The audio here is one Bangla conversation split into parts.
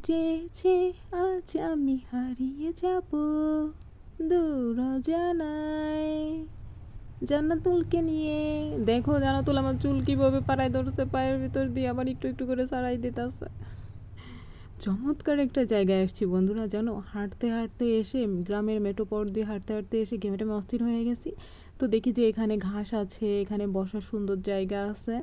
চেয়েছে আজ আমি হারিয়ে যাব দূর অজানায়। জান্নাতুলকে নিয়ে দেখো, জান্নাতুল আমার চুল কিভাবে পাড়ায় ধরছে, পায়ের ভিতর দিয়ে আবার একটু একটু করে ছাড়াই দিতেছে। চমৎকার একটা জায়গায় আসছি বন্ধুরা, জানো, হাঁটতে হাঁটতে এসে গ্রামের মেঠো পথ দিয়ে হাঁটতে হাঁটতে এসে ঘেমেটে অস্থির হয়ে গেছি। তো দেখি যে এখানে ঘাস আছে, এখানে বসার সুন্দর জায়গা আছে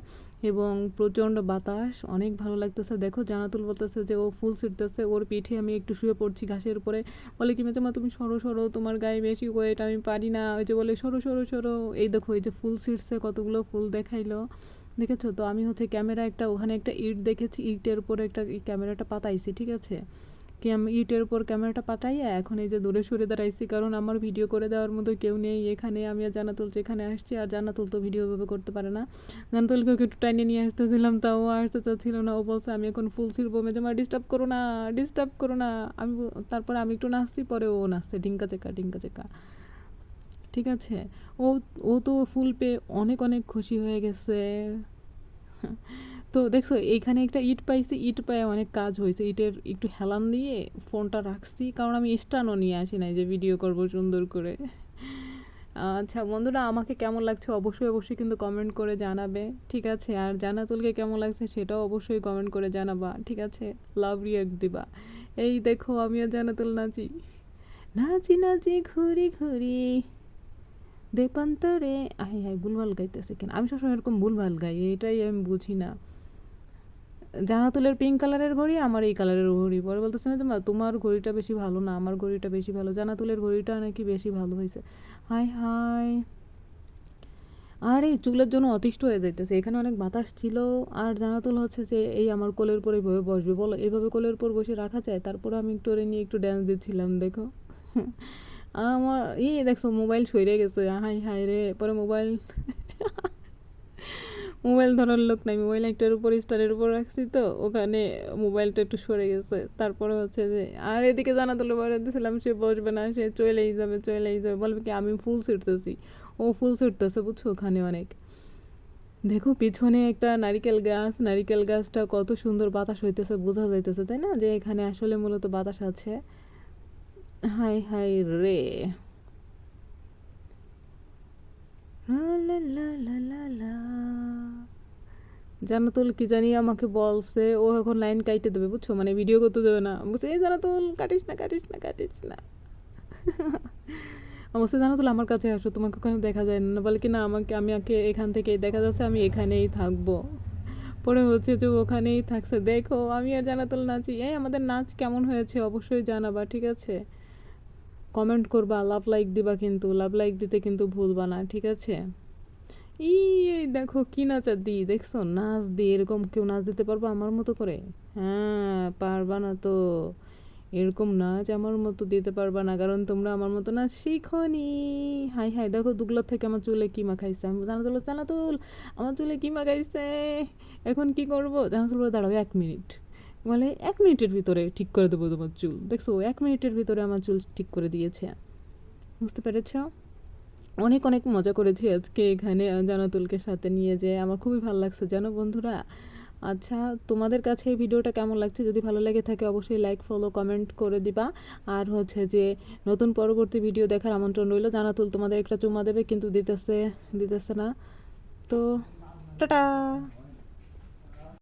এবং প্রচণ্ড বাতাস, অনেক ভালো লাগতেছে। দেখো জান্নাতুল বলতেছে যে ও ফুল ছিঁড়তেছে, ওর পিঠে আমি একটু শুয়ে পড়ছি ঘাসের উপরে। বলে কি মেজমা তুমি সরো সরো, তোমার গায়ে বেশি ওয়েট, আমি পারি না। ওই যে বলে সরো সরো সরো। এই দেখো এই যে ফুল ছিঁড়ছে, কতগুলো ফুল দেখাইলো, দেখেছো তো। আমি হচ্ছে ক্যামেরা একটা ওখানে একটা ইট দেখেছি, ইটের উপরে একটা ক্যামেরাটা পাতাইছি, ঠিক আছে। কি আমি ইটের উপর ক্যামেরাটা পাঠাইয়া এখন এই যে দূরে সরে দাঁড়াইছি, কারণ আমার ভিডিও করে দেওয়ার মতো কেউ নেই এখানে। আমি আর জান্নাতুল যেখানে আসছি, আর জান্নাতুল তো ভিডিও ভাবে করতে পারে না। জান্নাতুলকে একটু টাইনে নিয়ে আসতেছিলাম, তাও আসতে চাচ্ছিল না। ও বলছে আমি এখন ফুল ছিঁড়বো, মেজমা ডিস্টার্ব করো না, ডিস্টার্ব করো না। তারপরে আমি একটু নাচছি, পরে ও নাচছে ঢিঙ্কা চেকা ঢিঙ্কা চেকা, ঠিক আছে। ও ও তো ফুল পেয়ে অনেক অনেক খুশি হয়ে গেছে। তো দেখছো এইখানে একটা ইট পাইছি, ইট পায়ে অনেক কাজ হয়েছে। ইটের একটু হেলান দিয়ে ফোনটা রাখছি, কারণ আমি স্ট্যান্ডও নিয়ে আসি নাই যে ভিডিও করব সুন্দর করে। আচ্ছা বন্ধুরা, আমাকে কেমন লাগছে অবশ্যই অবশ্যই কিন্তু কমেন্ট করে জানাবে, ঠিক আছে। আর জান্নাতুলকে কেমন লাগছে সেটাও অবশ্যই কমেন্ট করে জানাবা, ঠিক আছে। লাভ রিয়াক্ট দিবা। এই দেখো আমি আর জান্নাতুল নাচি, নাচি নাচি ঘুরি ঘুরি দেপান্তরে। আয় হায় ভুলভাল গাইতেছে কেন, আমি সবসময় এরকম ভুলভাল গাই, এটাই আমি বুঝি না। জান্নাতুলের পিঙ্ক কালারের ঘড়ি, আমার এই কালারের ঘড়ি। পরে বলতেছে না যে মা তোমার ঘড়িটা বেশি ভালো না, আমার ঘড়িটা বেশি ভালো, জান্নাতুলের ঘড়িটা নাকি বেশি ভালো হয়েছে। High high. আর এই চুলের জন্য অতিষ্ঠ হয়ে যাইতেছে, এখানে অনেক বাতাস ছিল। আর জান্নাতুল হচ্ছে যে এই আমার কোলের উপর এইভাবে বসবে, বলো এইভাবে কোলের উপর বসে রাখা যায়? তারপরে আমি একটু ওরে নিয়ে একটু ড্যান্স দিচ্ছিলাম, দেখো। আমার দেখছো মোবাইল সরে গেছে, হাই হাই রে। পরে মোবাইল মোবাইল ধরার লোক নাই, মোবাইল একটার উপর স্টারের উপর রাখছি, তো ওখানে মোবাইলটা একটু সরে গেছে। তারপরে হচ্ছে যে আর এদিকে জান্নাতুল বলে দিয়েছিলাম সে বসবে না, সে চলেই যাবে চলেই যাবে, বলবে কি আমি ফুল ছিঁড়তেছি। ও ফুল ছিঁড়তেছে বুঝছো ওখানে অনেক। দেখো পিছনে একটা নারিকেল গাছ, নারিকেল গাছটা কত সুন্দর বাতাস হইতেছে, বোঝা যাইতেছে তাই না যে এখানে আসলে মূলত বাতাস আছে। হাই হাই রে। লা লা লা লা লা লা। জান্নাতুল কি জানি আমাকে বলছে ও এখন লাইন কাইটে দেবে বুঝছো, মানে ভিডিও করতে দেবে না। বলছে এই জান্নাতুল কাটিস না কাটিস না কাটিস না। অবশ্যই জান্নাতুল আমার কাছে আসো, তোমাকে ওখানে দেখা যায় না। বলে কি না আমাকে, আমি আগে এখান থেকেই দেখা যাচ্ছে, আমি এখানেই থাকবো। পরে হচ্ছে যে ওখানেই থাকছে। দেখো আমি আর জান্নাতুল নাচি। এই আমাদের নাচ কেমন হয়েছে অবশ্যই জানাবা, ঠিক আছে। কমেন্ট করবা, লাভ লাইক দিবা, কিন্তু লাভ লাইক দিতে কিন্তু ভুলবা না, ঠিক আছে। এই দেখো কি নাচার দি, দেখছো নাচ দি, এরকম কেউ নাচ দিতে পারবো আমার মতো করে? হ্যাঁ পারবা না তো, এরকম নাচ আমার মতো দিতে পারবা না, কারণ তোমরা আমার মতো নাচ শিখোনি। হাই হাই দেখো দুগলার থেকে আমার চুলে কি মাখাইছে। আমি জান্নাতুল জান্নাতুল আমার চুলে কি মাখাইছে, এখন কি করবো? জান্নাতুল বলে দাঁড়াও 1 মিনিট, বলে 1 মিনিটের ভিতরে ঠিক করে দেবো তোমার চুল। দেখছো 1 মিনিটের ভিতরে আমার চুল ঠিক করে দিয়েছে, বুঝতে পেরেছ। অনেক অনেক মজা করেছি আজকে এখানে জান্নাতুলকে সাথে নিয়ে, যে আমার খুবই ভালো লাগছে জানো বন্ধুরা। আচ্ছা তোমাদের কাছে এই ভিডিওটা কেমন লাগছে? যদি ভালো লেগে থাকে অবশ্যই লাইক ফলো কমেন্ট করে দিবা। আর হচ্ছে যে নতুন পরবর্তী ভিডিও দেখার আমন্ত্রণ রইল। জান্নাতুল তোমাদের একটা চুমা দেবে কিন্তু দিতেছে দিতেছে না, তো টাটা।